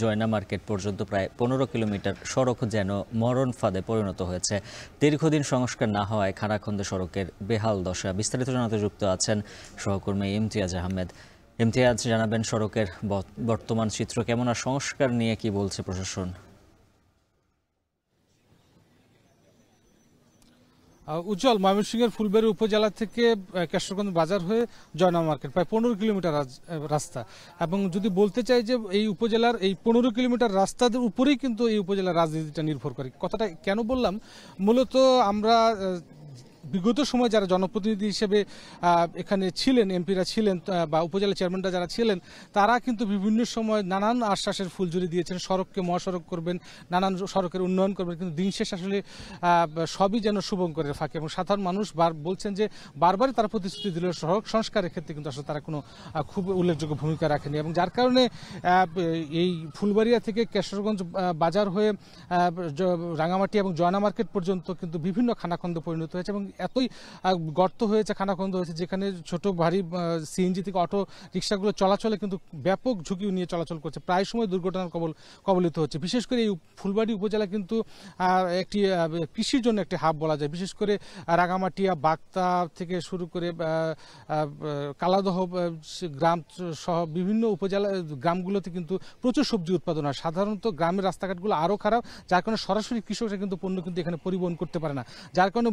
জয়না market পর্যন্ত প্রায় ১৫ kilometre সড়ক যেন মরণ ফাঁদে পরিণত হয়েছে। দীর্ঘদিন সংস্কার না হওয়ায় খানাখন্দে সড়কের বেহাল দশা। বিস্তারিত জানাতে যুক্ত আছেন সহকর্মী ইমতিয়াজ আহমেদ। ইমতিয়াজ, জানাবেন সড়কের বর্তমান চিত্র কেমন, আর সংস্কার নিয়ে কি বলছে প্রশাসন? উজ্জ্বল, ময়মনসিংহের ফুলবাড়ী উপজেলা থেকে কেশরগঞ্জ বাজার হয়ে জয়না মার্কেট প্রায় ১৫ কিলোমিটার রাস্তা, এবং যদি বলতে চাই যে এই উপজেলার এই ১৫ কিলোমিটার রাস্তার উপরেই কিন্তু এই উপজেলার রাজনীতিটা নির্ভর করে। কথাটা কেন বললাম, মূলত আমরা বিগত সময় যারা জনপ্রতিনিধি হিসেবে এখানে ছিলেন, এমপিরা ছিলেন বা উপজেলা চেয়ারম্যানরা যারা ছিলেন, তারা কিন্তু বিভিন্ন সময় নানান আশ্বাসের ফুলঝুরি দিয়েছেন। সড়ককে মহাসড়ক করবেন, নানান সড়কের উন্নয়ন করবেন, কিন্তু দিন শেষ আসলে সবই যেন শুভঙ্করের ফাঁকে। এবং সাধারণ মানুষ বলছেন যে বারবারই তারা প্রতিশ্রুতি দিলেও সড়ক সংস্কারের ক্ষেত্রে কিন্তু আসলে তারা কোনো খুব উল্লেখযোগ্য ভূমিকা রাখেনি, এবং যার কারণে এই ফুলবাড়িয়া থেকে কেশরগঞ্জ বাজার হয়ে রাঙামাটি এবং জয়না মার্কেট পর্যন্ত কিন্তু বিভিন্ন খানাখন্দে পরিণত হয়েছে, এবং এতই গর্ত হয়েছে, খানাখন্দ হয়েছে, যেখানে ছোট ভারী সিএনজি থেকে অটো রিক্সাগুলো চলাচলে কিন্তু ব্যাপক ঝুঁকি নিয়ে চলাচল করছে, প্রায় সময় দুর্ঘটনার কবলিত হচ্ছে। বিশেষ করে এই ফুলবাড়ী উপজেলা কিন্তু একটি কৃষির জন্য একটি হাব বলা যায়। বিশেষ করে রাঙামাটিয়া, বাগতা থেকে শুরু করে কালাদহ গ্রাম সহ বিভিন্ন উপজেলা গ্রামগুলোতে কিন্তু প্রচুর সবজি উৎপাদন হয়। সাধারণত গ্রামের রাস্তাঘাটগুলো আরও খারাপ, যার কারণে সরাসরি কৃষকরা কিন্তু পণ্য কিন্তু এখানে পরিবহন করতে পারে না, যার কারণে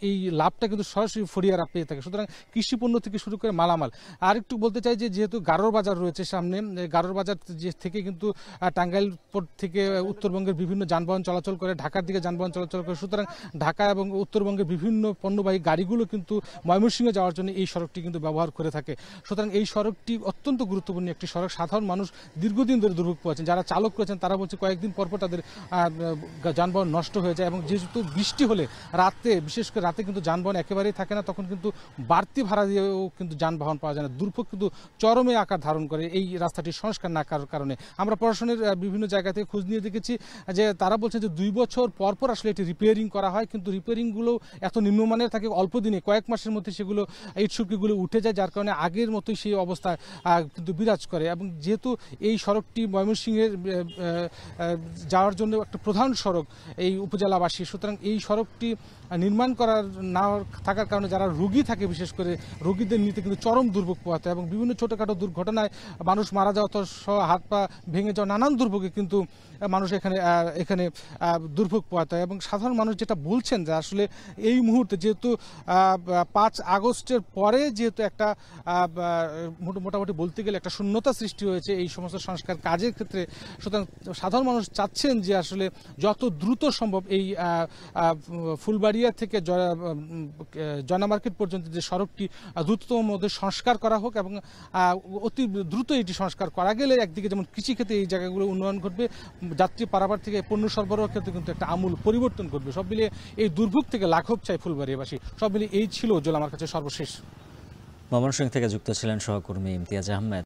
এই লাভটা কিন্তু সরাসরি ফরিয়ারা পেয়ে থাকে। সুতরাং কৃষি পণ্য থেকে শুরু করে মালামাল। আর একটু বলতে চাই যে যেহেতু গারোর বাজার রয়েছে সামনে, গারোর বাজার থেকে কিন্তু টাঙ্গাইল পোর্ট থেকে উত্তরবঙ্গের বিভিন্ন যানবাহন চলাচল করে, ঢাকার দিকে যানবাহন চলাচল করে। সুতরাং ঢাকা এবং উত্তরবঙ্গের বিভিন্ন পণ্যবাহী গাড়িগুলো কিন্তু ময়মনসিংহে যাওয়ার জন্য এই সড়কটি কিন্তু ব্যবহার করে থাকে। সুতরাং এই সড়কটি অত্যন্ত গুরুত্বপূর্ণ একটি সড়ক। সাধারণ মানুষ দীর্ঘদিন ধরে দুর্ভোগ পাচ্ছেন। যারা চালক রয়েছেন তারা বলছে কয়েকদিন পরপর তাদের যানবাহন নষ্ট হয়ে যায়, এবং যেহেতু বৃষ্টি হলে রাতে, বিশেষ করে রাতে কিন্তু যানবাহন একেবারেই থাকে না, তখন কিন্তু বাড়তি ভাড়া দিয়েও কিন্তু যানবাহন পাওয়া যায় না। দুর্ভোগ কিন্তু চরমে আকার ধারণ করে এই রাস্তাটি সংস্কার না করার কারণে। আমরা প্রশাসনের বিভিন্ন জায়গা থেকে খোঁজ নিয়ে দেখেছি যে তারা বলছেন যে ২ বছর পরপর আসলে এটি রিপেয়ারিং করা হয়, কিন্তু রিপেয়ারিংগুলো এত নিম্নমানের থাকে, অল্প দিনে কয়েক মাসের মধ্যে সেগুলো ইটসুকিগুলো উঠে যায়, যার কারণে আগের মতোই সেই অবস্থা কিন্তু বিরাজ করে। এবং যেহেতু এই সড়কটি ময়মনসিংহের যাওয়ার জন্য একটা প্রধান সড়ক এই উপজেলাবাসী, সুতরাং এই সড়কটি নির্মাণ করার না থাকার কারণে যারা রোগী থাকে, বিশেষ করে রোগীদের নিতে কিন্তু চরম দুর্ভোগ পোহাতে, এবং বিভিন্ন ছোটোখাটো দুর্ঘটনায় মানুষ মারা যাওয়া সহ হাত পা ভেঙে যাওয়া নানান দুর্ভোগে কিন্তু মানুষ এখানে দুর্ভোগ পোহাতে। এবং সাধারণ মানুষ যেটা বলছেন যে আসলে এই মুহূর্তে যেহেতু ৫ আগস্টের পরে যেহেতু একটা মোটামুটি বলতে গেলে একটা শূন্যতা সৃষ্টি হয়েছে এই সমস্ত সংস্কার কাজের ক্ষেত্রে, সুতরাং সাধারণ মানুষ চাচ্ছেন যে আসলে যত দ্রুত সম্ভব এই ফুলবাড়িয়া থেকে জয়না মার্কেট পর্যন্ত যে সড়কটি দ্রুততম মধ্যে সংস্কার করা হোক, এবং অতি দ্রুত এটি সংস্কার করা গেলে একদিকে যেমন কৃষিক্ষেত্রে এই জায়গাগুলো উন্নয়ন ঘটবে, যাত্রী পারাবার থেকে পণ্য সরবরাহ ক্ষেত্রে কিন্তু একটা আমূল পরিবর্তন ঘটবে। সব মিলিয়ে এই দুর্ভোগ থেকে লাঘব চাই ফুলবাড়িয়াবাসী। সব মিলিয়ে এই ছিল উজ্জ্বল আমার কাছে সর্বশেষ। ময়মনসিংহ থেকে যুক্ত ছিলেন সহকর্মী ইমতিয়াজ আহমেদ।